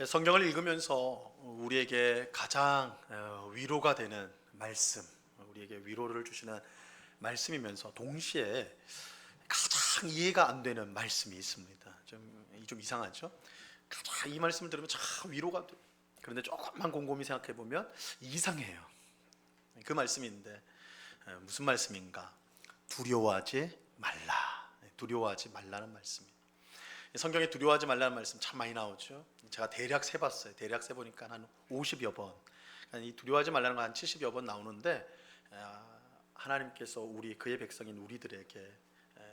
성경을 읽으면서 우리에게 가장 위로가 되는 말씀, 우리에게 위로를 주시는 말씀이면서 동시에 가장 이해가 안 되는 말씀이 있습니다. 좀 이상하죠? 가장 이 말씀을 들으면 참 위로가 돼. 그런데 조금만 곰곰이 생각해 보면 이상해요. 그 말씀이 있는데 무슨 말씀인가? 두려워하지 말라. 두려워하지 말라는 말씀이에요. 성경에 두려워하지 말라는 말씀 참 많이 나오죠. 제가 대략 세봤어요. 대략 세보니까 한 50여 번, 이 두려워하지 말라는 거 한 70여 번 나오는데, 하나님께서 그의 백성인 우리들에게,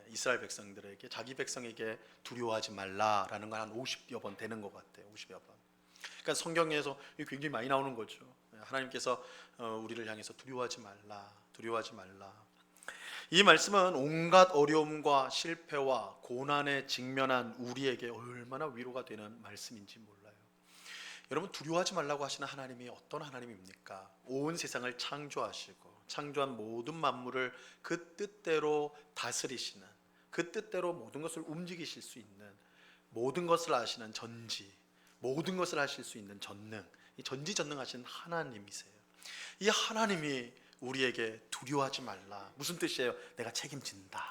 이스라엘 백성들에게, 자기 백성에게 두려워하지 말라라는 건 한 50여 번 되는 것 같아요. 50여 번. 그러니까 성경에서 굉장히 많이 나오는 거죠. 하나님께서 우리를 향해서 두려워하지 말라, 두려워하지 말라. 이 말씀은 온갖 어려움과 실패와 고난에 직면한 우리에게 얼마나 위로가 되는 말씀인지 몰라요. 여러분, 두려워하지 말라고 하시는 하나님이 어떤 하나님입니까? 온 세상을 창조하시고 창조한 모든 만물을 그 뜻대로 다스리시는, 그 뜻대로 모든 것을 움직이실 수 있는, 모든 것을 아시는 전지, 모든 것을 하실 수 있는 전능, 이 전지전능하신 하나님이세요. 이 하나님이 우리에게 두려워하지 말라. 무슨 뜻이에요? 내가 책임진다.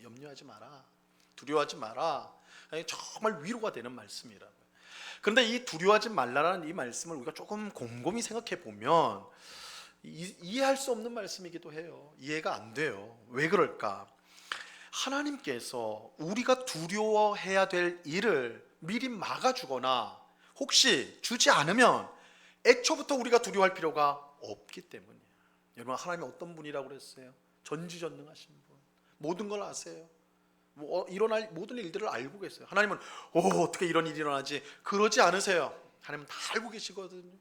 염려하지 마라. 두려워하지 마라. 정말 위로가 되는 말씀이라고요. 그런데 이 두려워하지 말라라는 이 말씀을 우리가 조금 곰곰이 생각해 보면 이해할 수 없는 말씀이기도 해요. 이해가 안 돼요. 왜 그럴까? 하나님께서 우리가 두려워해야 될 일을 미리 막아주거나 혹시 주지 않으면 애초부터 우리가 두려워할 필요가 없기 때문이에요. 여러분, 하나님이 어떤 분이라고 그랬어요? 전지전능하신 분, 모든 걸 아세요. 일어날 모든 일들을 알고 계세요. 하나님은 어떻게 이런 일이 일어나지? 그러지 않으세요. 하나님은 다 알고 계시거든요.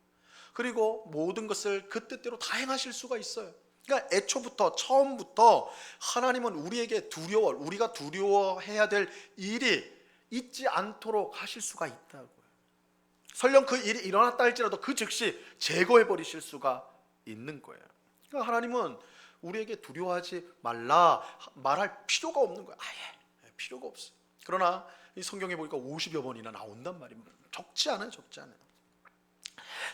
그리고 모든 것을 그 뜻대로 다 행하실 수가 있어요. 그러니까 애초부터, 처음부터 하나님은 우리에게 우리가 두려워해야 될 일이 있지 않도록 하실 수가 있다고요. 설령 그 일이 일어났다 할지라도 그 즉시 제거해 버리실 수가 있는 거예요. 그러니까 하나님은 우리에게 두려워하지 말할 필요가 없는 거예요. 아예 필요가 없어요. 그러나 이 성경에 보니까 50여 번이나 나온단 말이에요. 적지 않아요.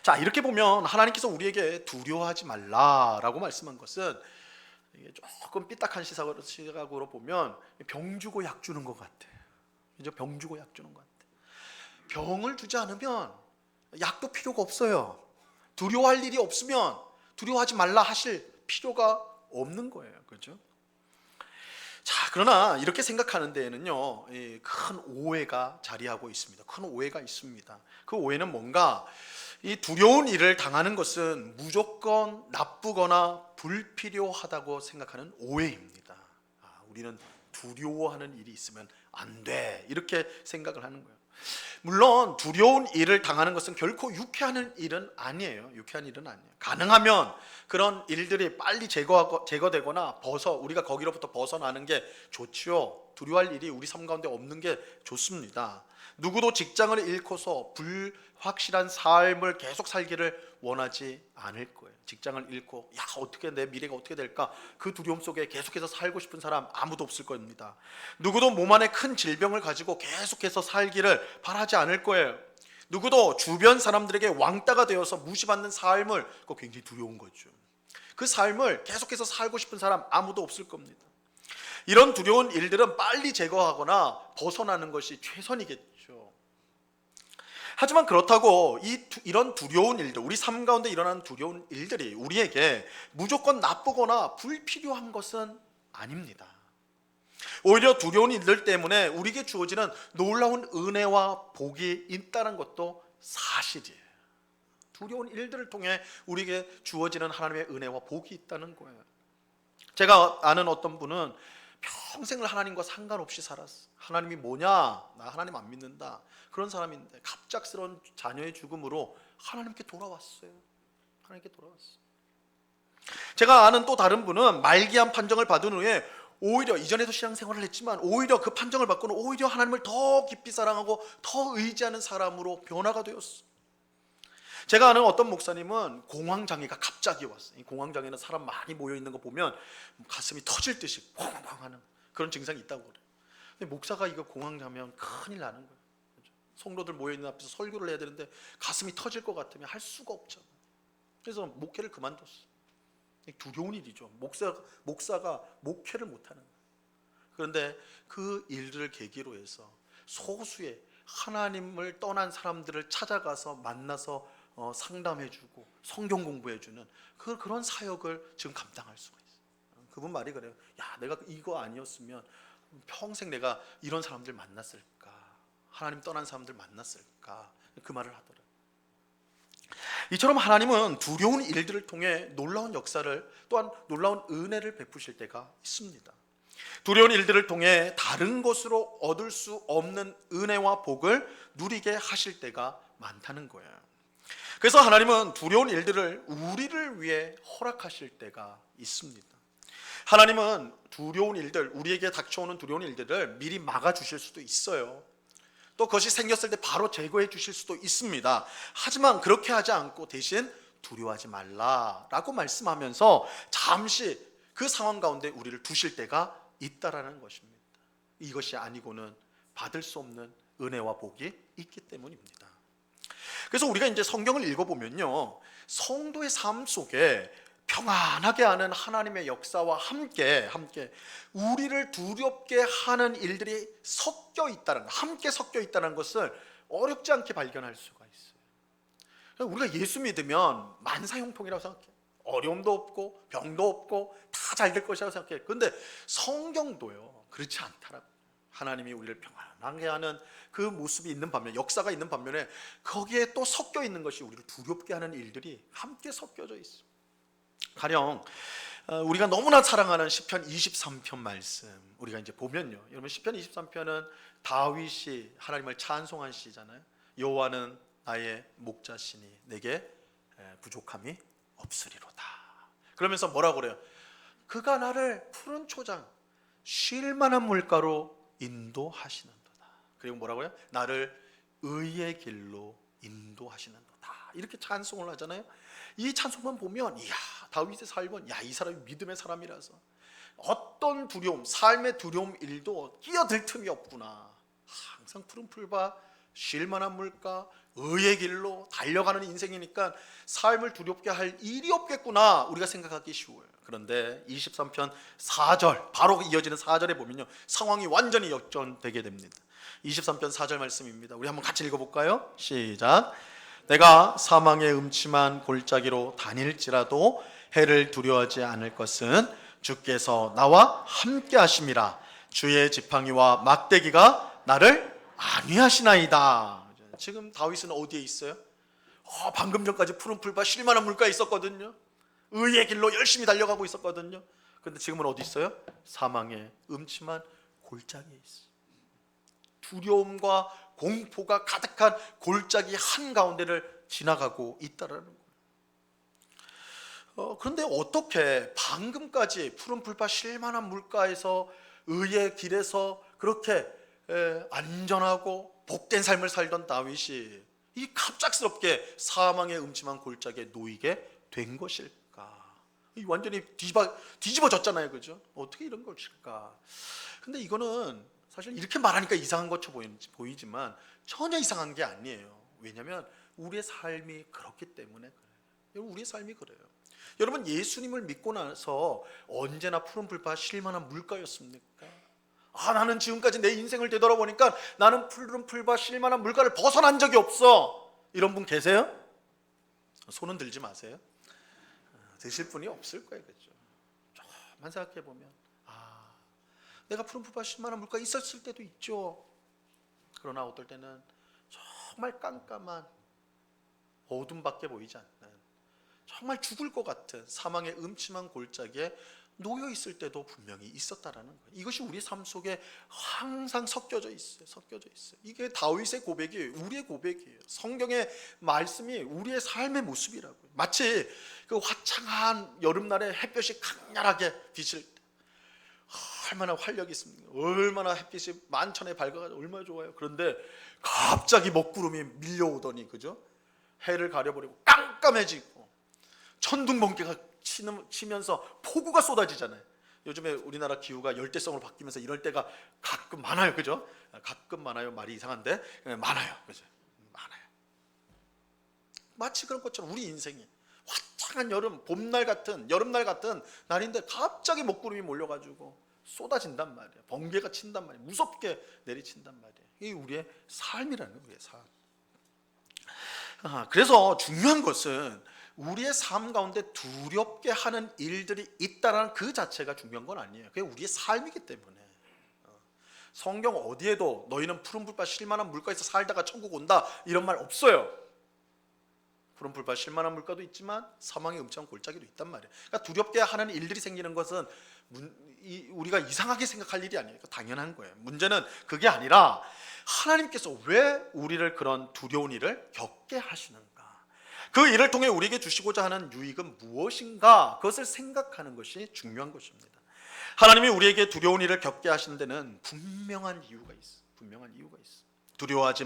자, 이렇게 보면 하나님께서 우리에게 두려워하지 말라라고 말씀한 것은 이게 조금 삐딱한 시각으로 보면 병 주고 약 주는 것 같아요. 이제 병 주고 약 주는 것 같아요. 병을 주지 않으면 약도 필요가 없어요. 두려워할 일이 없으면 두려워하지 말라 하실 필요가 없는 거예요. 그렇죠? 자, 그러나 이렇게 생각하는 데에는요, 큰 오해가 자리하고 있습니다. 큰 오해가 있습니다. 그 오해는 뭔가, 이 두려운 일을 당하는 것은 무조건 나쁘거나 불필요하다고 생각하는 오해입니다. 우리는 두려워하는 일이 있으면 안 돼, 이렇게 생각을 하는 거예요. 물론 두려운 일을 당하는 것은 결코 유쾌한 일은 아니에요. 가능하면 그런 일들이 빨리 제거되거나 우리가 거기로부터 벗어나는 게 좋지요. 두려워할 일이 우리 삶 가운데 없는 게 좋습니다. 누구도 직장을 잃고서 불확실한 삶을 계속 살기를 원하지 않을 거예요. 직장을 잃고 어떻게 내 미래가 어떻게 될까, 그 두려움 속에 계속해서 살고 싶은 사람 아무도 없을 겁니다. 누구도 몸 안에 큰 질병을 가지고 계속해서 살기를 바라지 않을 거예요. 누구도 주변 사람들에게 왕따가 되어서 무시받는 삶을, 그거 굉장히 두려운 거죠. 그 삶을 계속해서 살고 싶은 사람 아무도 없을 겁니다. 이런 두려운 일들은 빨리 제거하거나 벗어나는 것이 최선이겠죠. 하지만 그렇다고 이런 두려운 일들, 우리 삶 가운데 일어나는 두려운 일들이 우리에게 무조건 나쁘거나 불필요한 것은 아닙니다. 오히려 두려운 일들 때문에 우리에게 주어지는 놀라운 은혜와 복이 있다는 것도 사실이에요. 두려운 일들을 통해 우리에게 주어지는 하나님의 은혜와 복이 있다는 거예요. 제가 아는 어떤 분은 평생을 하나님과 상관없이 살았어. 하나님이 뭐냐? 나 하나님 안 믿는다. 그런 사람인데 갑작스러운 자녀의 죽음으로 하나님께 돌아왔어요. 제가 아는 또 다른 분은 말기암 판정을 받은 후에 오히려 이전에도 신앙생활을 했지만 오히려 그 판정을 받고는 오히려 하나님을 더 깊이 사랑하고 더 의지하는 사람으로 변화가 되었어. 제가 아는 어떤 목사님은 공황장애가 갑자기 왔어요. 이 공황장애는 사람 많이 모여 있는 거 보면 가슴이 터질 듯이 펑펑 하는 그런 증상이 있다고 그래요. 근데 목사가 이거 공황장애면 큰일 나는 거예요. 성도들 모여있는 앞에서 설교를 해야 되는데 가슴이 터질 것 같으면 할 수가 없잖아. 그래서 목회를 그만뒀어. 두려운 일이죠. 목사가 목회를 못하는 거예요. 그런데 그 일들을 계기로 해서 소수의 하나님을 떠난 사람들을 찾아가서 만나서 상담해주고 성경 공부해주는 그런 사역을 지금 감당할 수가 있어요. 그분 말이 그래요. 야, 내가 이거 아니었으면 평생 내가 이런 사람들 만났을까? 하나님 떠난 사람들 만났을까? 그 말을 하더라고요. 이처럼 하나님은 두려운 일들을 통해 놀라운 역사를 또한 놀라운 은혜를 베푸실 때가 있습니다. 두려운 일들을 통해 다른 것으로 얻을 수 없는 은혜와 복을 누리게 하실 때가 많다는 거예요. 그래서 하나님은 두려운 일들을 우리를 위해 허락하실 때가 있습니다. 하나님은 두려운 일들, 우리에게 닥쳐오는 두려운 일들을 미리 막아주실 수도 있어요. 또 그것이 생겼을 때 바로 제거해 주실 수도 있습니다. 하지만 그렇게 하지 않고 대신 두려워하지 말라라고 말씀하면서 잠시 그 상황 가운데 우리를 두실 때가 있다라는 것입니다. 이것이 아니고는 받을 수 없는 은혜와 복이 있기 때문입니다. 그래서 우리가 이제 성경을 읽어보면요, 성도의 삶 속에 평안하게 하는 하나님의 역사와 함께 우리를 두렵게 하는 일들이 함께 섞여 있다는 것을 어렵지 않게 발견할 수가 있어요. 우리가 예수 믿으면 만사형통이라고 생각해. 어려움도 없고 병도 없고 다 잘 될 것이라고 생각해. 그런데 성경도요, 그렇지 않더라고요. 하나님이 우리를 평안하게 하는 그 모습이 있는 반면, 역사가 있는 반면에 거기에 또 섞여 있는 것이 우리를 두렵게 하는 일들이 함께 섞여져 있어요. 가령 우리가 너무나 사랑하는 시편 23편 말씀 우리가 이제 보면요, 여러분 시편 23편은 다윗이 하나님을 찬송한 시잖아요. 여호와는 나의 목자시니 내게 부족함이 없으리로다. 그러면서 뭐라고 그래요? 그가 나를 푸른 초장 쉴 만한 물가로 인도하시는도다. 그리고 뭐라고요? 나를 의의 길로 인도하시는도다. 이렇게 찬송을 하잖아요. 이 찬송만 보면 이야, 다윗의 삶은 이 사람이 믿음의 사람이라서 어떤 두려움, 삶의 두려움 일도 끼어들 틈이 없구나. 항상 푸른 풀밭, 쉴 만한 물가, 의의 길로 달려가는 인생이니까 삶을 두렵게 할 일이 없겠구나 우리가 생각하기 쉬워요. 그런데 23편 4절 바로 이어지는 4절에 보면요, 상황이 완전히 역전되게 됩니다. 23편 4절 말씀입니다. 우리 한번 같이 읽어볼까요? 시작. 내가 사망의 음침한 골짜기로 다닐지라도 해를 두려워하지 않을 것은 주께서 나와 함께 하심이라. 주의 지팡이와 막대기가 나를 안위하시나이다. 지금 다윗은 어디에 있어요? 방금 전까지 푸른 풀밭 쉴 만한 물가에 있었거든요. 의의 길로 열심히 달려가고 있었거든요. 그런데 지금은 어디 있어요? 사망의 음침한 골짜기에 있어요. 두려움과 공포가 가득한 골짜기 한가운데를 지나가고 있다라는 거예요. 그런데 어떻게 방금까지 푸른 풀밭 쉴 만한 물가에서 의의 길에서 그렇게 안전하고 복된 삶을 살던 다윗이 이 갑작스럽게 사망의 음침한 골짜기에 놓이게 된 것일까? 완전히 뒤집어졌잖아요, 그죠? 어떻게 이런 것일까? 근데 이거는 사실 이렇게 말하니까 이상한 것처럼 보이지만 전혀 이상한 게 아니에요. 왜냐하면 우리의 삶이 그렇기 때문에 그래요. 우리의 삶이 그래요. 여러분, 예수님을 믿고 나서 언제나 푸른 풀밭 쉴 만한 물가였습니까? 나는 지금까지 내 인생을 되돌아보니까 나는 푸른 풀밭 쉴 만한 물가를 벗어난 적이 없어. 이런 분 계세요? 손은 들지 마세요. 드실 분이 없을 거예요, 그렇죠? 조금만 생각해 보면 내가 푸른 풀밭 쉴 만한 물가에 있었을 때도 있죠. 그러나 어떨 때는 정말 깜깜한 어둠밖에 보이지 않는 정말 죽을 것 같은 사망의 음침한 골짜기에 놓여 있을 때도 분명히 있었다라는 거예요. 이것이 우리 삶 속에 항상 섞여져 있어요. 이게 다윗의 고백이 우리의 고백이에요. 성경의 말씀이 우리의 삶의 모습이라고요. 마치 그 화창한 여름날에 햇볕이 강렬하게 비칠 때 얼마나 활력이 있습니까? 얼마나 햇빛이 만천에 밝아가지고 얼마나 좋아요. 그런데 갑자기 먹구름이 밀려오더니, 그죠? 해를 가려버리고 깜깜해지고 천둥번개가 치면서 폭우가 쏟아지잖아요. 요즘에 우리나라 기후가 열대성으로 바뀌면서 이럴 때가 가끔 많아요, 그죠? 가끔 많아요. 말이 이상한데 많아요, 그죠? 많아요. 마치 그런 것처럼 우리 인생이 화창한 봄날 같은 여름날 같은 날인데 갑자기 먹구름이 몰려가지고 쏟아진단 말이에요. 번개가 친단 말이에요. 무섭게 내리친단 말이에요. 이게 우리의 삶이라는 거예요, 우리의 삶. 그래서 중요한 것은 우리의 삶 가운데 두렵게 하는 일들이 있다는 그 자체가 중요한 건 아니에요. 그게 우리의 삶이기 때문에. 성경 어디에도 너희는 푸른 불밭 쉴만한 물가에서 살다가 천국 온다 이런 말 없어요. 푸른 불밭 쉴만한 물가도 있지만 사망의 음침한 골짜기도 있단 말이에요. 그러니까 두렵게 하는 일들이 생기는 것은 우리가 이상하게 생각할 일이 아니에요. 당연한 거예요. 문제는 그게 아니라 하나님께서 왜 우리를 그런 두려운 일을 겪게 하시는가, 그 일을 통해 우리에게 주시고자 하는 유익은 무엇인가, 그것을 생각하는 것이 중요한 것입니다. 하나님이 우리에게 두려운 일을 겪게 하시는 데는 분명한 이유가 있어. 분명한 이유가 있어. 두려워하지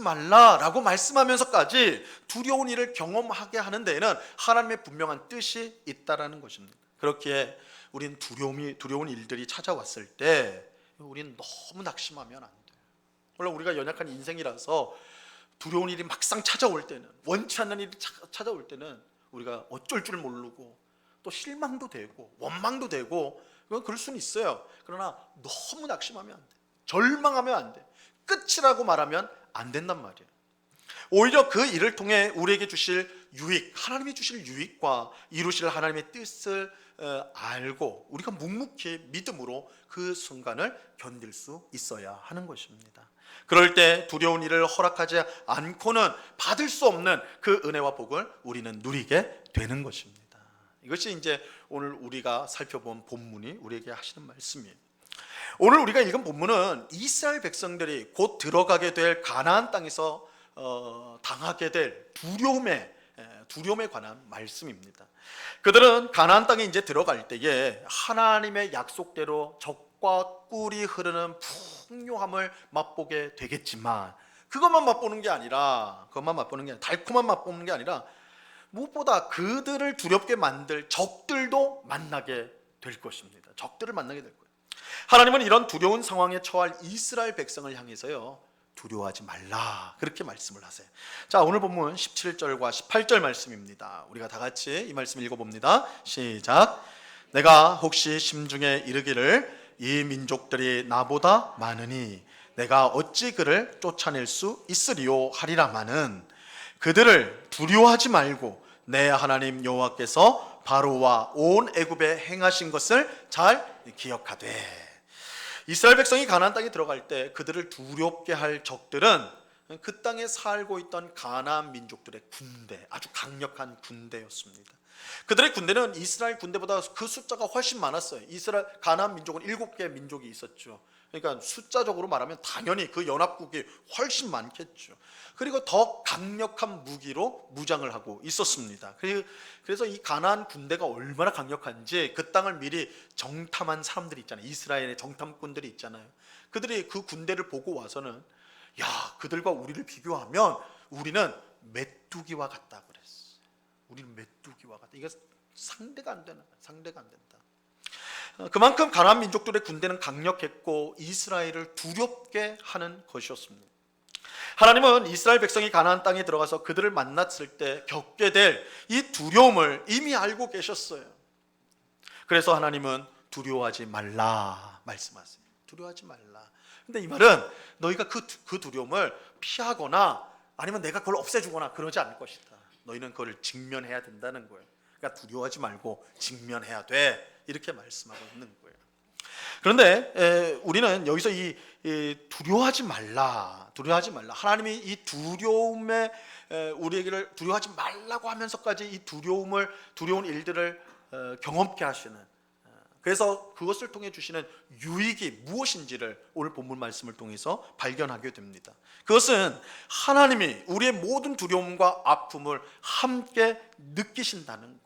말라라고 말씀하면서까지 두려운 일을 경험하게 하는 데에는 하나님의 분명한 뜻이 있다라는 것입니다. 그렇기에 우린 두려운 일들이 찾아왔을 때 우린 너무 낙심하면 안 돼요. 물론 우리가 연약한 인생이라서 두려운 일이 막상 찾아올 때는, 원치 않는 일이 찾아올 때는 우리가 어쩔 줄 모르고 또 실망도 되고 원망도 되고 그럴 수는 있어요. 그러나 너무 낙심하면 안 돼. 절망하면 안 돼. 끝이라고 말하면 안 된단 말이에요. 오히려 그 일을 통해 우리에게 주실 유익, 하나님이 주실 유익과 이루실 하나님의 뜻을 알고 우리가 묵묵히 믿음으로 그 순간을 견딜 수 있어야 하는 것입니다. 그럴 때 두려운 일을 허락하지 않고는 받을 수 없는 그 은혜와 복을 우리는 누리게 되는 것입니다. 이것이 이제 오늘 우리가 살펴본 본문이 우리에게 하시는 말씀이에요. 오늘 우리가 읽은 본문은 이스라엘 백성들이 곧 들어가게 될 가나안 땅에서 당하게 될 두려움에 관한 말씀입니다. 그들은 가나안 땅에 이제 들어갈 때에 하나님의 약속대로 적과 꿀이 흐르는 풍요함을 맛보게 되겠지만 그것만 맛보는 게 아니라 달콤한 맛보는 게 아니라 무엇보다 그들을 두렵게 만들 적들도 만나게 될 것입니다. 적들을 만나게 될 거예요. 하나님은 이런 두려운 상황에 처할 이스라엘 백성을 향해서요, 두려워하지 말라 그렇게 말씀을 하세요. 자, 오늘 본문 17절과 18절 말씀입니다. 우리가 다 같이 이 말씀 읽어봅니다. 시작. 내가 혹시 심중에 이르기를 이 민족들이 나보다 많으니 내가 어찌 그를 쫓아낼 수 있으리요 하리라마는 그들을 두려워하지 말고 내 하나님 여호와께서 바로와 온 애굽에 행하신 것을 잘 기억하되. 이스라엘 백성이 가나안 땅에 들어갈 때 그들을 두렵게 할 적들은 그 땅에 살고 있던 가나안 민족들의 군대, 아주 강력한 군대였습니다. 그들의 군대는 이스라엘 군대보다 그 숫자가 훨씬 많았어요. 가나안 민족은 7개 민족이 있었죠. 그러니까 숫자적으로 말하면 당연히 그 연합국이 훨씬 많겠죠. 그리고 더 강력한 무기로 무장을 하고 있었습니다. 그래서 이 가나안 군대가 얼마나 강력한지 그 땅을 미리 정탐한 사람들이 있잖아요. 이스라엘의 정탐꾼들이 있잖아요. 그들이 그 군대를 보고 와서는 그들과 우리를 비교하면 우리는 메뚜기와 같다 그랬어요. 우리는 메뚜기와 같다. 이게 상대가 안 된다. 그만큼 가나안 민족들의 군대는 강력했고 이스라엘을 두렵게 하는 것이었습니다. 하나님은 이스라엘 백성이 가나안 땅에 들어가서 그들을 만났을 때 겪게 될 이 두려움을 이미 알고 계셨어요. 그래서 하나님은 두려워하지 말라 말씀하세요. 두려워하지 말라. 근데 이 말은 너희가 그 두려움을 피하거나 아니면 내가 그걸 없애주거나 그러지 않을 것이다. 너희는 그걸 직면해야 된다는 거예요. 그러니까 두려워하지 말고 직면해야 돼. 이렇게 말씀하고 있는 거예요. 그런데 우리는 여기서 이 두려워하지 말라 하나님이 이 두려움에 우리에게를 두려워하지 말라고 하면서까지 이 두려운 일들을 경험케 하시는, 그래서 그것을 통해 주시는 유익이 무엇인지를 오늘 본문 말씀을 통해서 발견하게 됩니다. 그것은 하나님이 우리의 모든 두려움과 아픔을 함께 느끼신다는 거예요.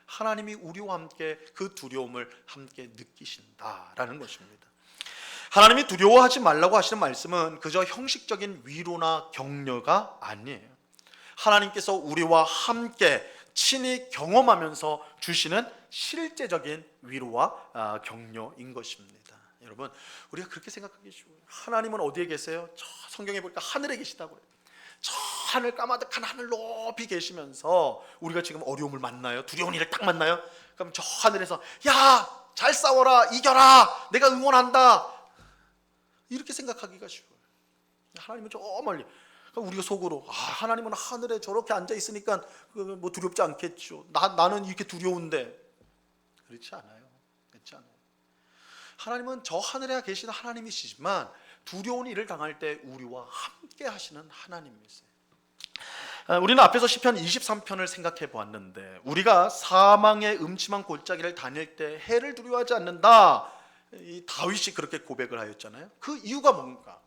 하나님이 우리와 함께 그 두려움을 함께 느끼신다라는 것입니다. 하나님이 두려워하지 말라고 하시는 말씀은 그저 형식적인 위로나 격려가 아니에요. 하나님께서 우리와 함께 친히 경험하면서 주시는 실제적인 위로와 격려인 것입니다. 여러분, 우리가 그렇게 생각하기 쉬워요. 하나님은 어디에 계세요? 저 성경에 보니까 하늘에 계시다고 그래요. 저 하늘 까마득한 하늘 높이 계시면서 우리가 지금 어려움을 만나요? 두려운 일을 딱 만나요? 그럼 저 하늘에서 야, 잘 싸워라, 이겨라, 내가 응원한다, 이렇게 생각하기가 쉬워요. 하나님은 저 멀리, 우리가 속으로 하나님은 하늘에 저렇게 앉아 있으니까 뭐 두렵지 않겠죠. 나는 이렇게 두려운데. 그렇지 않아요. 그렇지 않아요. 하나님은 저 하늘에 계시는 하나님이시지만 두려운 일을 당할 때 우리와 함께 하시는 하나님이세요. 우리는 앞에서 시편 23편을 생각해 보았는데, 우리가 사망의 음침한 골짜기를 다닐 때 해를 두려워하지 않는다, 이 다윗이 그렇게 고백을 하였잖아요. 그 이유가 뭔가?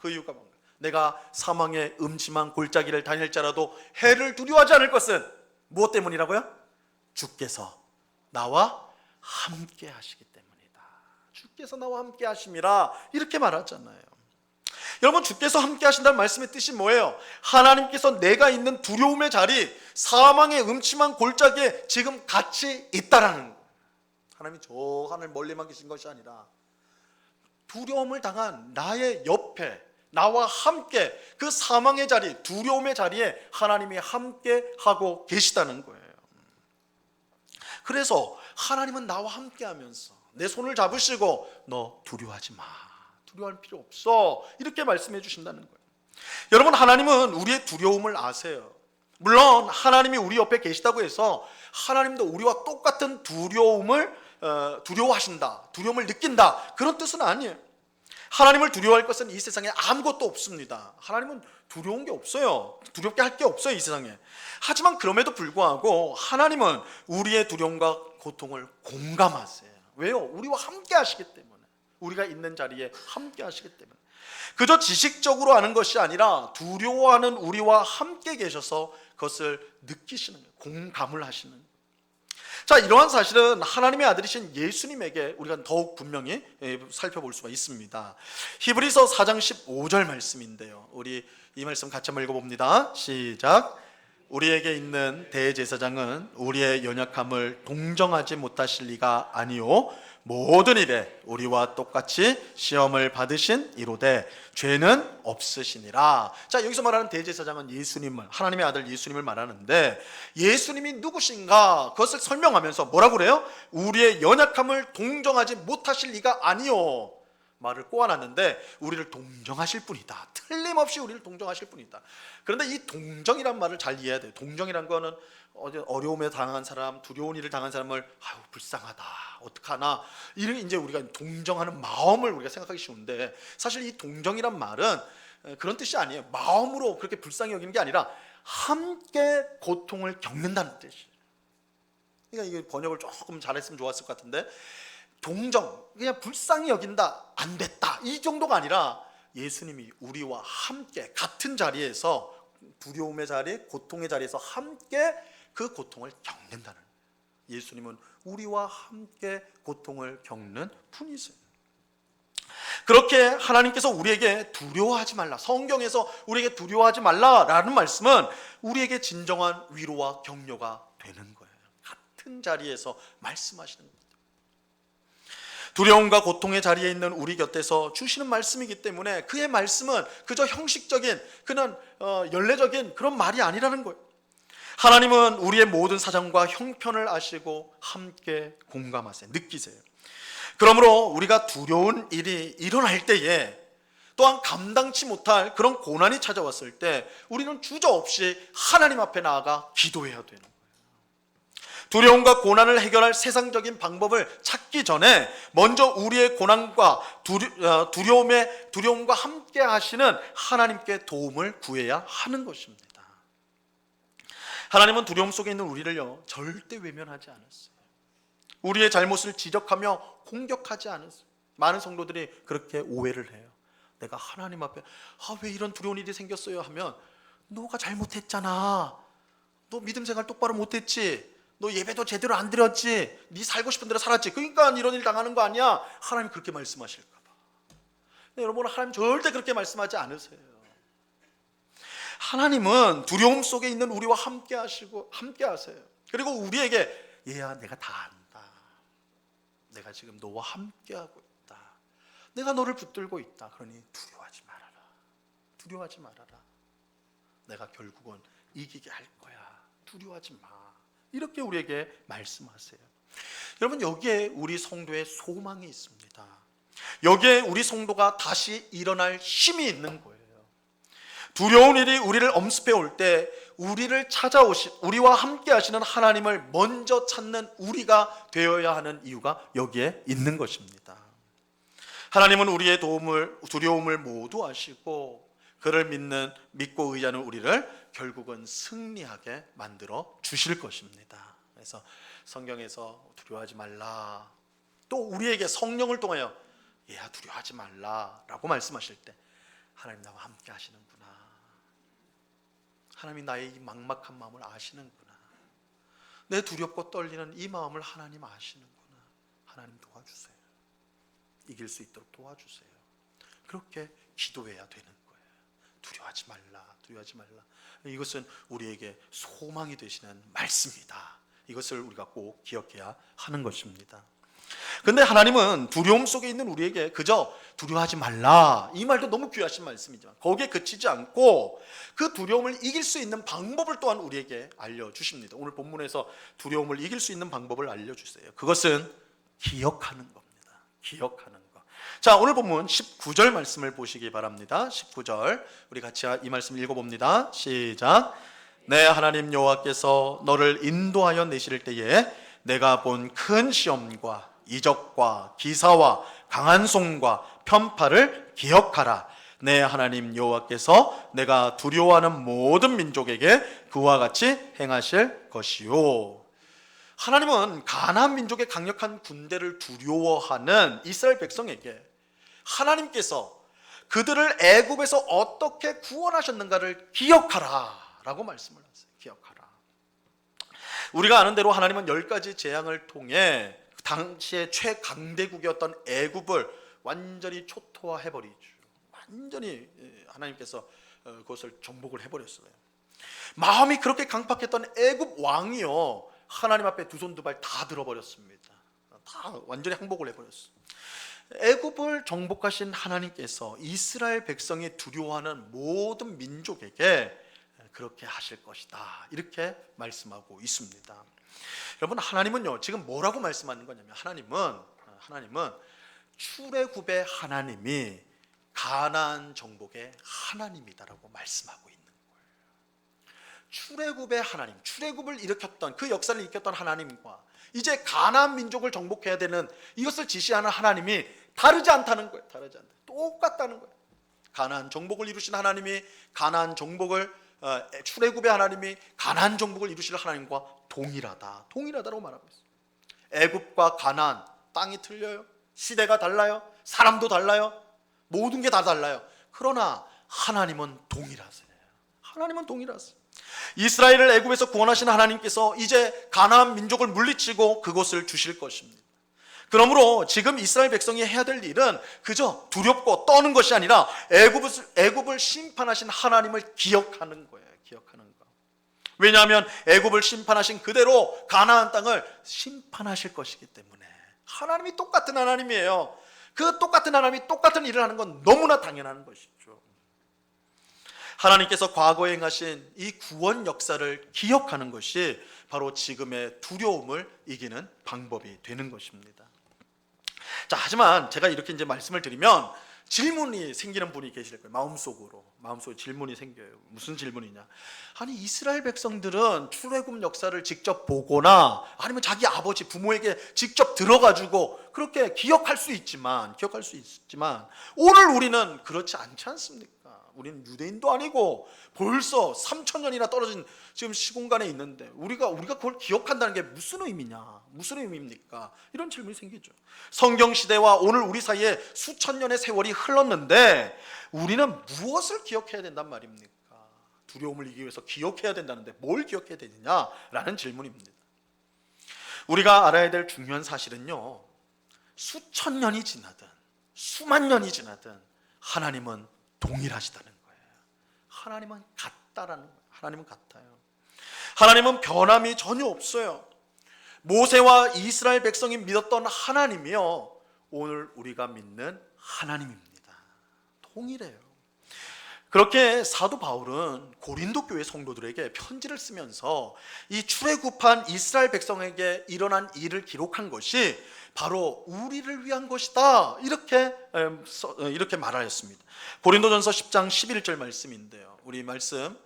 내가 사망의 음침한 골짜기를 다닐지라도 해를 두려워하지 않을 것은 무엇 때문이라고요? 주께서 나와 함께 하시기 때문이다. 주께서 나와 함께 하심이라, 이렇게 말하잖아요. 여러분, 주께서 함께 하신다는 말씀의 뜻이 뭐예요? 하나님께서 내가 있는 두려움의 자리, 사망의 음침한 골짜기에 지금 같이 있다라는 거예요. 하나님이 저 하늘 멀리만 계신 것이 아니라 두려움을 당한 나의 옆에, 나와 함께 그 사망의 자리, 두려움의 자리에 하나님이 함께 하고 계시다는 거예요. 그래서 하나님은 나와 함께 하면서 내 손을 잡으시고 너 두려워하지 마, 두려워할 필요 없어, 이렇게 말씀해 주신다는 거예요. 여러분, 하나님은 우리의 두려움을 아세요. 물론 하나님이 우리 옆에 계시다고 해서 하나님도 우리와 똑같은 두려워하신다, 두려움을 느낀다, 그런 뜻은 아니에요. 하나님을 두려워할 것은 이 세상에 아무것도 없습니다. 하나님은 두려운 게 없어요. 두렵게 할 게 없어요, 이 세상에. 하지만 그럼에도 불구하고 하나님은 우리의 두려움과 고통을 공감하세요. 왜요? 우리와 함께 하시기 때문에. 우리가 있는 자리에 함께 하시기 때문에. 그저 지식적으로 아는 것이 아니라 두려워하는 우리와 함께 계셔서 그것을 느끼시는 거예요. 공감을 하시는 거예요. 자, 이러한 사실은 하나님의 아들이신 예수님에게 우리가 더욱 분명히 살펴볼 수가 있습니다. 히브리서 4장 15절 말씀인데요, 우리 이 말씀 같이 한번 읽어봅니다. 시작. 우리에게 있는 대제사장은 우리의 연약함을 동정하지 못하실 리가 아니요 모든 일에 우리와 똑같이 시험을 받으신 이로되 죄는 없으시니라. 자, 여기서 말하는 대제사장은 예수님을, 하나님의 아들 예수님을 말하는데, 예수님이 누구신가 그것을 설명하면서 뭐라고 그래요? 우리의 연약함을 동정하지 못하실 리가 아니요, 말을 꼬아놨는데 우리를 동정하실 분이다. 틀림없이 우리를 동정하실 분이다. 그런데 이 동정이란 말을 잘 이해해야 돼요. 동정이란 거는 어려움에 당한 사람, 두려운 일을 당한 사람을 아유 불쌍하다, 어떡하나, 이런 이제 우리가 동정하는 마음을 우리가 생각하기 쉬운데, 사실 이 동정이란 말은 그런 뜻이 아니에요. 마음으로 그렇게 불쌍히 여기는 게 아니라 함께 고통을 겪는다는 뜻이에요. 그러니까 이게 번역을 조금 잘했으면 좋았을 것 같은데, 동정, 그냥 불쌍히 여긴다, 안 됐다, 이 정도가 아니라 예수님이 우리와 함께 같은 자리에서, 두려움의 자리, 고통의 자리에서 함께 그 고통을 겪는다는, 예수님은 우리와 함께 고통을 겪는 분이세요. 그렇게 하나님께서 우리에게 두려워하지 말라, 성경에서 우리에게 두려워하지 말라라는 말씀은 우리에게 진정한 위로와 격려가 되는 거예요. 같은 자리에서 말씀하시는 거예요. 두려움과 고통의 자리에 있는 우리 곁에서 주시는 말씀이기 때문에 그의 말씀은 그저 형식적인, 그냥 연례적인 그런 말이 아니라는 거예요. 하나님은 우리의 모든 사정과 형편을 아시고 함께 공감하세요. 느끼세요. 그러므로 우리가 두려운 일이 일어날 때에, 또한 감당치 못할 그런 고난이 찾아왔을 때 우리는 주저없이 하나님 앞에 나아가 기도해야 되는 거예요. 두려움과 고난을 해결할 세상적인 방법을 찾기 전에 먼저 우리의 고난과 두려움과 함께 하시는 하나님께 도움을 구해야 하는 것입니다. 하나님은 두려움 속에 있는 우리를요 절대 외면하지 않았어요. 우리의 잘못을 지적하며 공격하지 않았어요. 많은 성도들이 그렇게 오해를 해요. 내가 하나님 앞에 왜 이런 두려운 일이 생겼어요 하면, 너가 잘못했잖아, 너 믿음 생활 똑바로 못했지, 너 예배도 제대로 안 드렸지, 네 살고 싶은 대로 살았지, 그러니까 이런 일 당하는 거 아니야. 하나님이 그렇게 말씀하실까 봐. 근데 여러분, 하나님 절대 그렇게 말씀하지 않으세요. 하나님은 두려움 속에 있는 우리와 함께 하시고 함께 하세요. 그리고 우리에게 얘야 내가 다 안다. 내가 지금 너와 함께하고 있다. 내가 너를 붙들고 있다. 그러니 두려워하지 말아라. 두려워하지 말아라. 내가 결국은 이기게 할 거야. 두려워하지 마. 이렇게 우리에게 말씀하세요. 여러분, 여기에 우리 성도의 소망이 있습니다. 여기에 우리 성도가 다시 일어날 힘이 있는 거예요. 두려운 일이 우리를 엄습해 올 때 우리를 찾아오신, 우리와 함께 하시는 하나님을 먼저 찾는 우리가 되어야 하는 이유가 여기에 있는 것입니다. 하나님은 우리의 두려움을 모두 아시고 그를 믿고 의지하는 우리를 결국은 승리하게 만들어 주실 것입니다. 그래서 성경에서 두려워하지 말라, 또 우리에게 성령을 통하여 얘야 두려워하지 말라라고 말씀하실 때 하나님 나와 함께 하시는구나. 하나님이 나의 이 막막한 마음을 아시는구나. 내 두렵고 떨리는 이 마음을 하나님 아시는구나. 하나님 도와주세요. 이길 수 있도록 도와주세요. 그렇게 기도해야 되는 거예요. 두려워하지 말라, 두려워하지 말라. 이것은 우리에게 소망이 되시는 말씀이다. 이것을 우리가 꼭 기억해야 하는 것입니다. 근데 하나님은 두려움 속에 있는 우리에게 그저 두려워하지 말라, 이 말도 너무 귀하신 말씀이지만 거기에 그치지 않고 그 두려움을 이길 수 있는 방법을 또한 우리에게 알려주십니다. 오늘 본문에서 두려움을 이길 수 있는 방법을 알려주세요. 그것은 기억하는 겁니다. 기억하는 것. 자, 오늘 본문 19절 말씀을 보시기 바랍니다. 19절 우리 같이 이 말씀 읽어봅니다. 시작. 내 하나님 여호와께서 너를 인도하여 내실 때에 내가 본 큰 시험과 이적과 기사와 강한 손과 편파를 기억하라. 내 하나님 여호와께서 내가 두려워하는 모든 민족에게 그와 같이 행하실 것이요. 하나님은 가나안 민족의 강력한 군대를 두려워하는 이스라엘 백성에게 하나님께서 그들을 애굽에서 어떻게 구원하셨는가를 기억하라 라고 말씀을 하세요. 기억하라. 우리가 아는 대로 하나님은 10가지 재앙을 통해 당시의 최강대국이었던 애굽을 완전히 초토화해버리죠. 완전히 하나님께서 그것을 정복을 해버렸어요. 마음이 그렇게 강팍했던 애굽 왕이요, 하나님 앞에 두 손 두 발 다 들어버렸습니다. 다 완전히 항복을 해버렸어요. 애굽을 정복하신 하나님께서 이스라엘 백성이 두려워하는 모든 민족에게 그렇게 하실 것이다, 이렇게 말씀하고 있습니다. 여러분, 하나님은요 지금 뭐라고 말씀하는 거냐면 하나님은 출애굽의 하나님이 가나안 정복의 하나님이다라고 말씀하고 있는 거예요. 출애굽의 하나님, 출애굽을 일으켰던, 그 역사를 일으켰던 하나님과 이제 가나안 민족을 정복해야 되는 이것을 지시하는 하나님이 다르지 않다는 거예요. 다르지 않다. 똑같다는 거예요. 가나안 정복을 이루신 하나님이 가나안 정복을 출애굽의 하나님이 가나안 정복을 이루실 하나님과 동일하다라고 말하고 있어요. 애굽과 가나안 땅이 틀려요. 시대가 달라요. 사람도 달라요. 모든 게 다 달라요. 그러나 하나님은 동일하세요. 하나님은 동일하세요. 이스라엘을 애굽에서 구원하신 하나님께서 이제 가나안 민족을 물리치고 그곳을 주실 것입니다. 그러므로 지금 이스라엘 백성이 해야 될 일은 그저 두렵고 떠는 것이 아니라 애굽을 심판하신 하나님을 기억하는 거예요. 기억하는 거. 왜냐하면 애굽을 심판하신 그대로 가나안 땅을 심판하실 것이기 때문에. 하나님이 똑같은 하나님이에요. 그 똑같은 하나님이 똑같은 일을 하는 건 너무나 당연한 것이죠. 하나님께서 과거에 행하신 이 구원 역사를 기억하는 것이 바로 지금의 두려움을 이기는 방법이 되는 것입니다. 자, 하지만 제가 이렇게 이제 말씀을 드리면 질문이 생기는 분이 계실 거예요. 마음속에 질문이 생겨요. 무슨 질문이냐? 아니, 이스라엘 백성들은 출애굽 역사를 직접 보거나 아니면 자기 아버지 부모에게 직접 들어가지고 그렇게 기억할 수 있지만 오늘 우리는 그렇지 않지 않습니까? 우리는 유대인도 아니고 벌써 3,000년이나 떨어진 지금 시공간에 있는데 우리가 그걸 기억한다는 게 무슨 의미냐? 무슨 의미입니까? 이런 질문이 생기죠. 성경 시대와 오늘 우리 사이에 수천 년의 세월이 흘렀는데 우리는 무엇을 기억해야 된단 말입니까? 두려움을 이기기 위해서 기억해야 된다는데 뭘 기억해야 되느냐라는 질문입니다. 우리가 알아야 될 중요한 사실은요, 수천 년이 지나든 수만 년이 지나든 하나님은 동일하시다는 거예요. 하나님은 같다라는 거예요. 하나님은 같아요. 하나님은 변함이 전혀 없어요. 모세와 이스라엘 백성이 믿었던 하나님이요, 오늘 우리가 믿는 하나님입니다. 동일해요. 그렇게 사도 바울은 고린도 교회 성도들에게 편지를 쓰면서 이 출애굽한 이스라엘 백성에게 일어난 일을 기록한 것이 바로 우리를 위한 것이다, 이렇게 말하였습니다. 고린도전서 10장 11절 말씀인데요, 우리 말씀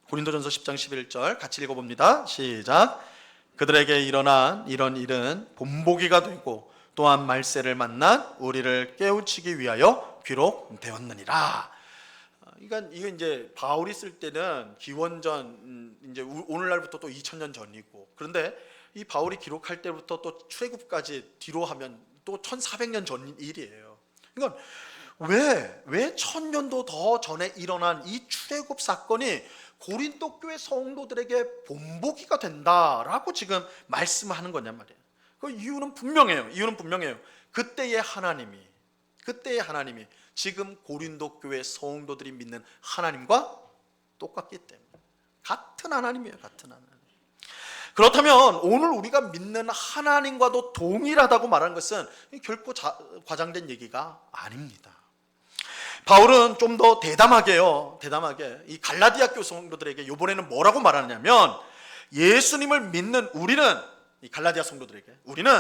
고린도전서 10장 11절 같이 읽어봅니다. 시작. 그들에게 일어난 이런 일은 본보기가 되고 또한 말세를 만난 우리를 깨우치기 위하여 기록되었느니라. 그러니까 이거 이제 바울이 쓸 때는 기원전 이제 오늘날부터 또 2000년 전이고, 그런데 이 바울이 기록할 때부터 또 출애굽까지 뒤로 하면 또 1400년 전 일이에요. 그러니까 왜 1000년도 더 전에 일어난 이 출애굽 사건이 고린도 교회 성도들에게 본보기가 된다라고 지금 말씀하는 거냔 말이에요. 그 이유는 분명해요. 그때의 하나님이 지금 고린도 교회 성도들이 믿는 하나님과 똑같기 때문에 같은 하나님이에요. 같은 하나님. 그렇다면 오늘 우리가 믿는 하나님과도 동일하다고 말하는 것은 결코 과장된 얘기가 아닙니다. 바울은 좀 더 대담하게 이 갈라디아 교회 성도들에게 이번에는 뭐라고 말하냐면, 예수님을 믿는 우리는, 이 갈라디아 성도들에게 우리는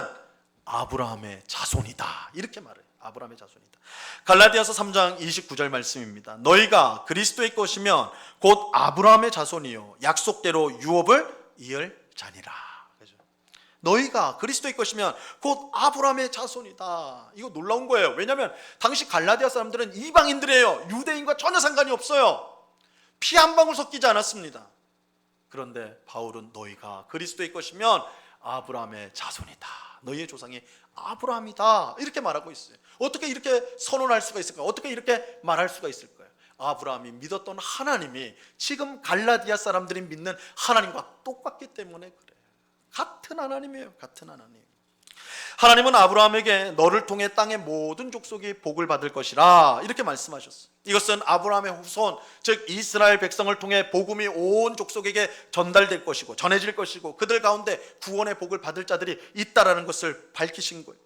아브라함의 자손이다, 이렇게 말해요. 아브라함의 자손이다. 갈라디아서 3장 29절 말씀입니다. 너희가 그리스도의 것이면 곧 아브라함의 자손이요 약속대로 유업을 이을 자니라. 너희가 그리스도의 것이면 곧 아브라함의 자손이다. 이거 놀라운 거예요. 왜냐하면 당시 갈라디아 사람들은 이방인들이에요. 유대인과 전혀 상관이 없어요. 피 한 방울 섞이지 않았습니다. 그런데 바울은 너희가 그리스도의 것이면 아브라함의 자손이다, 너희의 조상이 아브라함이다, 이렇게 말하고 있어요. 어떻게 이렇게 선언할 수가 있을까요? 어떻게 이렇게 말할 수가 있을까요? 아브라함이 믿었던 하나님이 지금 갈라디아 사람들이 믿는 하나님과 똑같기 때문에 그래요. 같은 하나님이에요. 같은 하나님. 하나님은 아브라함에게 너를 통해 땅의 모든 족속이 복을 받을 것이라, 이렇게 말씀하셨어요. 이것은 아브라함의 후손, 즉 이스라엘 백성을 통해 복음이 온 족속에게 전달될 것이고 전해질 것이고 그들 가운데 구원의 복을 받을 자들이 있다라는 것을 밝히신 거예요.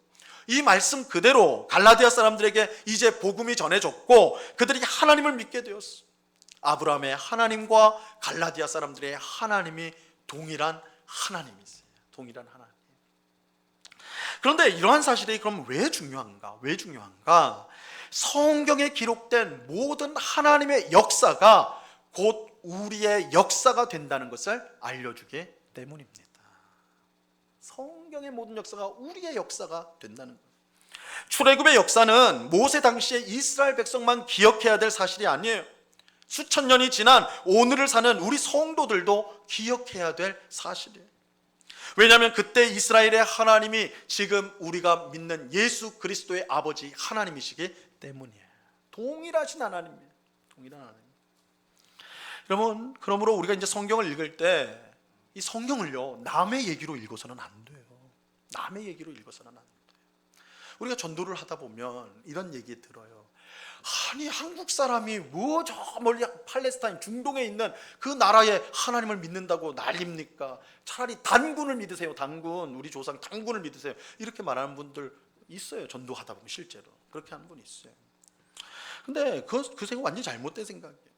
이 말씀 그대로 갈라디아 사람들에게 이제 복음이 전해졌고 그들이 하나님을 믿게 되었어요. 아브라함의 하나님과 갈라디아 사람들의 하나님이 동일한 하나님이세요. 동일한 하나님. 그런데 이러한 사실이 그럼 왜 중요한가? 성경에 기록된 모든 하나님의 역사가 곧 우리의 역사가 된다는 것을 알려주기 때문입니다. 성경의 모든 역사가 우리의 역사가 된다는 거예요. 출애굽의 역사는 모세 당시에 이스라엘 백성만 기억해야 될 사실이 아니에요. 수천 년이 지난 오늘을 사는 우리 성도들도 기억해야 될 사실이에요. 왜냐하면 그때 이스라엘의 하나님이 지금 우리가 믿는 예수 그리스도의 아버지 하나님이시기 때문이에요. 동일하신 하나님이에요. 동일한 하나님. 여러분, 그러므로 우리가 이제 성경을 읽을 때 이 성경을요 남의 얘기로 읽어서는 안 돼요. 남의 얘기로 읽어서는 안 돼요. 우리가 전도를 하다 보면 이런 얘기 들어요. 아니, 한국 사람이 뭐 저 멀리 팔레스타인 중동에 있는 그 나라의 하나님을 믿는다고 난립니까? 차라리 단군을 믿으세요. 단군, 우리 조상 단군을 믿으세요. 이렇게 말하는 분들 있어요. 전도하다 보면 실제로 그렇게 하는 분이 있어요. 근데 그 생각 완전히 잘못된 생각이에요.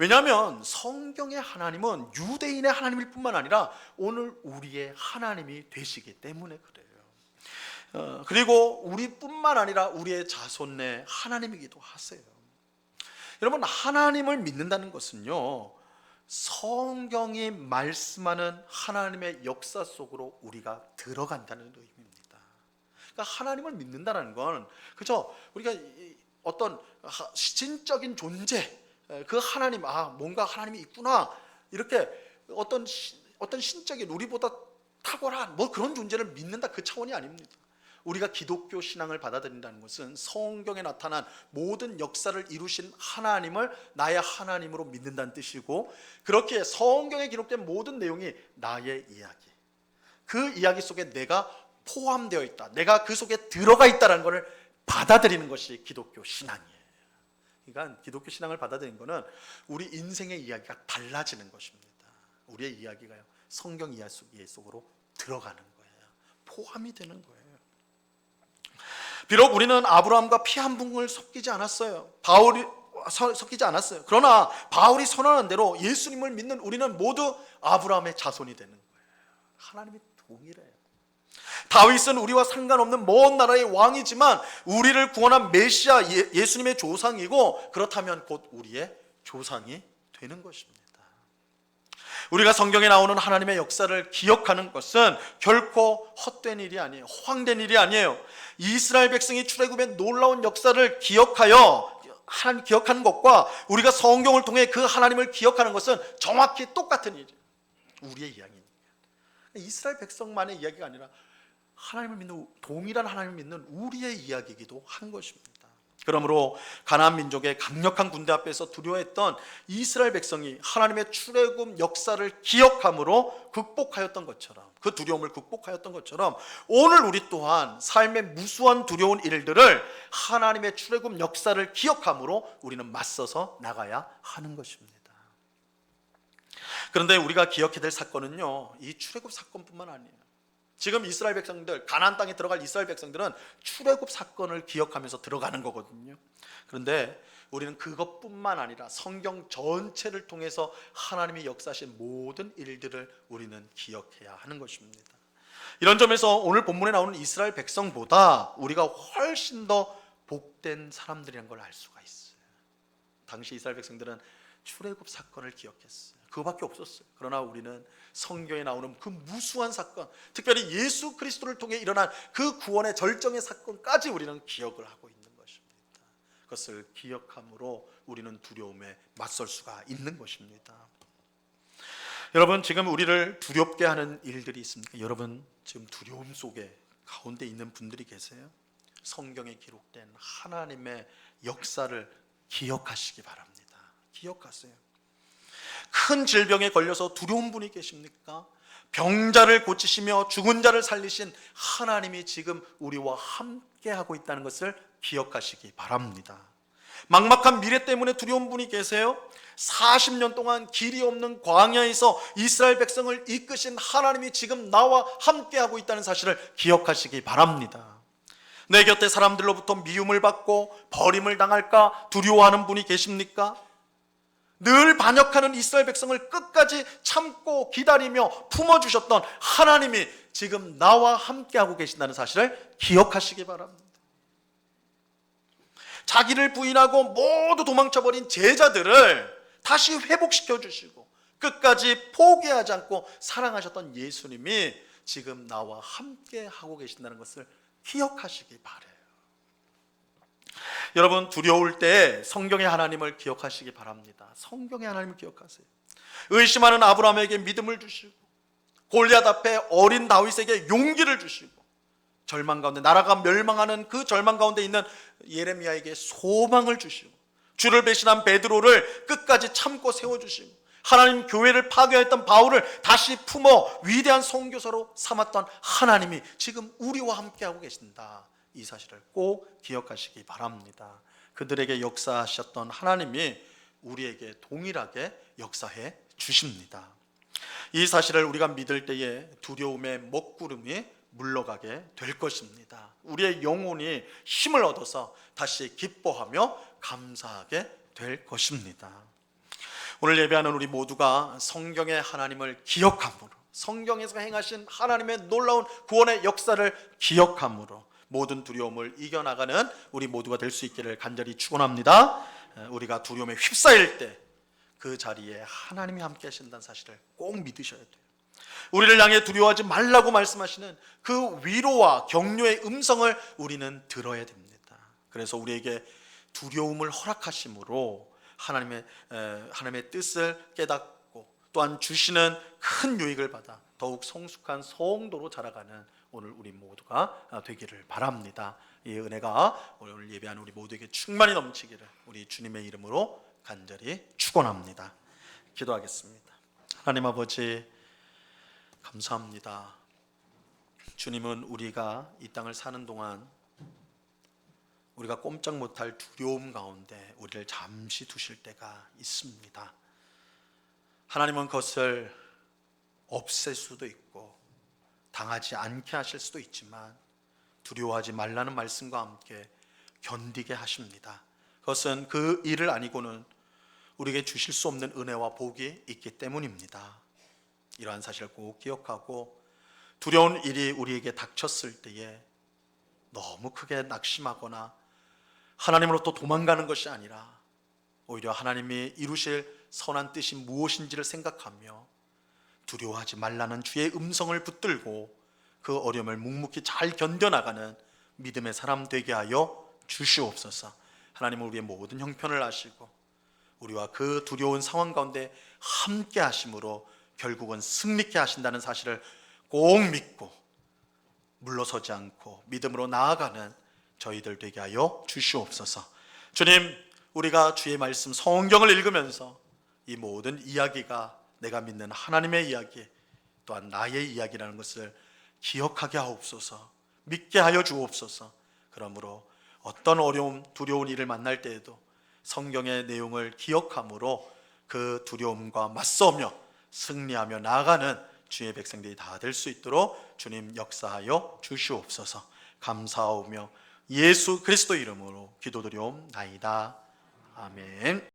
왜냐하면 성경의 하나님은 유대인의 하나님일 뿐만 아니라 오늘 우리의 하나님이 되시기 때문에 그래요. 그리고 우리뿐만 아니라 우리의 자손의 하나님이기도 하세요. 여러분, 하나님을 믿는다는 것은요 성경이 말씀하는 하나님의 역사 속으로 우리가 들어간다는 의미입니다. 그러니까 하나님을 믿는다는 건 그죠? 우리가 어떤 신적인 존재, 그 하나님, 뭔가 하나님이 있구나, 이렇게 어떤 신적인 우리보다 탁월한 뭐 그런 존재를 믿는다, 그 차원이 아닙니다. 우리가 기독교 신앙을 받아들인다는 것은 성경에 나타난 모든 역사를 이루신 하나님을 나의 하나님으로 믿는다는 뜻이고, 그렇게 성경에 기록된 모든 내용이 나의 이야기, 그 이야기 속에 내가 포함되어 있다, 내가 그 속에 들어가 있다는 것을 받아들이는 것이 기독교 신앙이에요. 그러니까 기독교 신앙을 받아들이는 것은 우리 인생의 이야기가 달라지는 것입니다. 우리의 이야기가요, 성경 이야기 속으로 들어가는 거예요. 포함이 되는 거예요. 비록 우리는 아브라함과 피 한 붕을 섞이지 않았어요. 섞이지 않았어요. 그러나 바울이 선언한 대로 예수님을 믿는 우리는 모두 아브라함의 자손이 되는 거예요. 하나님이 동일해요. 다윗은 우리와 상관없는 먼 나라의 왕이지만 우리를 구원한 메시아 예수님의 조상이고, 그렇다면 곧 우리의 조상이 되는 것입니다. 우리가 성경에 나오는 하나님의 역사를 기억하는 것은 결코 헛된 일이 아니에요. 허황된 일이 아니에요. 이스라엘 백성이 출애굽의 놀라운 역사를 기억하는 것과 우리가 성경을 통해 그 하나님을 기억하는 것은 정확히 똑같은 일이에요. 우리의 이야기입니다. 이스라엘 백성만의 이야기가 아니라 하나님을 믿는, 동일한 하나님을 믿는 우리의 이야기이기도 한 것입니다. 그러므로 가나안 민족의 강력한 군대 앞에서 두려워했던 이스라엘 백성이 하나님의 출애굽 역사를 기억함으로 극복하였던 것처럼, 그 두려움을 극복하였던 것처럼, 오늘 우리 또한 삶의 무수한 두려운 일들을 하나님의 출애굽 역사를 기억함으로 우리는 맞서서 나가야 하는 것입니다. 그런데 우리가 기억해야 될 사건은요, 이 출애굽 사건뿐만 아니에요. 지금 이스라엘 백성들, 가나안 땅에 들어갈 이스라엘 백성들은 출애굽 사건을 기억하면서 들어가는 거거든요. 그런데 우리는 그것뿐만 아니라 성경 전체를 통해서 하나님이 역사하신 모든 일들을 우리는 기억해야 하는 것입니다. 이런 점에서 오늘 본문에 나오는 이스라엘 백성보다 우리가 훨씬 더 복된 사람들이라는 걸 알 수가 있어요. 당시 이스라엘 백성들은 출애굽 사건을 기억했어요. 그거밖에 없었어요. 그러나 우리는 성경에 나오는 그 무수한 사건, 특별히 예수 그리스도를 통해 일어난 그 구원의 절정의 사건까지 우리는 기억을 하고 있는 것입니다. 그것을 기억함으로 우리는 두려움에 맞설 수가 있는 것입니다. 여러분, 지금 우리를 두렵게 하는 일들이 있습니까? 여러분, 지금 두려움 속에 가운데 있는 분들이 계세요? 성경에 기록된 하나님의 역사를 기억하시기 바랍니다. 기억하세요. 큰 질병에 걸려서 두려운 분이 계십니까? 병자를 고치시며 죽은 자를 살리신 하나님이 지금 우리와 함께하고 있다는 것을 기억하시기 바랍니다. 막막한 미래 때문에 두려운 분이 계세요? 40년 동안 길이 없는 광야에서 이스라엘 백성을 이끄신 하나님이 지금 나와 함께하고 있다는 사실을 기억하시기 바랍니다. 내 곁에 사람들로부터 미움을 받고 버림을 당할까 두려워하는 분이 계십니까? 늘 반역하는 이스라엘 백성을 끝까지 참고 기다리며 품어주셨던 하나님이 지금 나와 함께하고 계신다는 사실을 기억하시기 바랍니다. 자기를 부인하고 모두 도망쳐버린 제자들을 다시 회복시켜 주시고 끝까지 포기하지 않고 사랑하셨던 예수님이 지금 나와 함께하고 계신다는 것을 기억하시기 바라요. 여러분, 두려울 때 성경의 하나님을 기억하시기 바랍니다. 성경의 하나님을 기억하세요. 의심하는 아브라함에게 믿음을 주시고 골리앗 앞에 어린 다윗에게 용기를 주시고 절망 가운데, 나라가 멸망하는 그 절망 가운데 있는 예레미야에게 소망을 주시고 주를 배신한 베드로를 끝까지 참고 세워주시고 하나님 교회를 파괴했던 바울을 다시 품어 위대한 선교사로 삼았던 하나님이 지금 우리와 함께하고 계신다. 이 사실을 꼭 기억하시기 바랍니다. 그들에게 역사하셨던 하나님이 우리에게 동일하게 역사해 주십니다. 이 사실을 우리가 믿을 때에 두려움의 먹구름이 물러가게 될 것입니다. 우리의 영혼이 힘을 얻어서 다시 기뻐하며 감사하게 될 것입니다. 오늘 예배하는 우리 모두가 성경의 하나님을 기억함으로, 성경에서 행하신 하나님의 놀라운 구원의 역사를 기억함으로 모든 두려움을 이겨나가는 우리 모두가 될 수 있기를 간절히 축원합니다. 우리가 두려움에 휩싸일 때 그 자리에 하나님이 함께 하신다는 사실을 꼭 믿으셔야 돼요. 우리를 향해 두려워하지 말라고 말씀하시는 그 위로와 격려의 음성을 우리는 들어야 됩니다. 그래서 우리에게 두려움을 허락하심으로 하나님의 뜻을 깨닫고 또한 주시는 큰 유익을 받아 더욱 성숙한 성도로 자라가는 오늘 우리 모두가 되기를 바랍니다. 이 은혜가 오늘 예배하는 우리 모두에게 충만히 넘치기를 우리 주님의 이름으로 간절히 축원합니다. 기도하겠습니다. 하나님 아버지, 감사합니다. 주님은 우리가 이 땅을 사는 동안 우리가 꼼짝 못할 두려움 가운데 우리를 잠시 두실 때가 있습니다. 하나님은 그것을 없앨 수도 있고 당하지 않게 하실 수도 있지만 두려워하지 말라는 말씀과 함께 견디게 하십니다. 그것은 그 일을 아니고는 우리에게 주실 수 없는 은혜와 복이 있기 때문입니다. 이러한 사실을 꼭 기억하고 두려운 일이 우리에게 닥쳤을 때에 너무 크게 낙심하거나 하나님으로부터 도망가는 것이 아니라 오히려 하나님이 이루실 선한 뜻이 무엇인지를 생각하며 두려워하지 말라는 주의 음성을 붙들고 그 어려움을 묵묵히 잘 견뎌나가는 믿음의 사람 되게 하여 주시옵소서. 하나님은 우리의 모든 형편을 아시고 우리와 그 두려운 상황 가운데 함께 하심으로 결국은 승리케 하신다는 사실을 꼭 믿고 물러서지 않고 믿음으로 나아가는 저희들 되게 하여 주시옵소서. 주님, 우리가 주의 말씀 성경을 읽으면서 이 모든 이야기가 내가 믿는 하나님의 이야기 또한 나의 이야기라는 것을 기억하게 하옵소서. 믿게 하여 주옵소서. 그러므로 어떤 어려움, 두려운 일을 만날 때에도 성경의 내용을 기억함으로 그 두려움과 맞서며 승리하며 나아가는 주의 백성들이 다 될 수 있도록 주님 역사하여 주시옵소서. 감사하오며 예수 그리스도 이름으로 기도드리옵나이다. 아멘.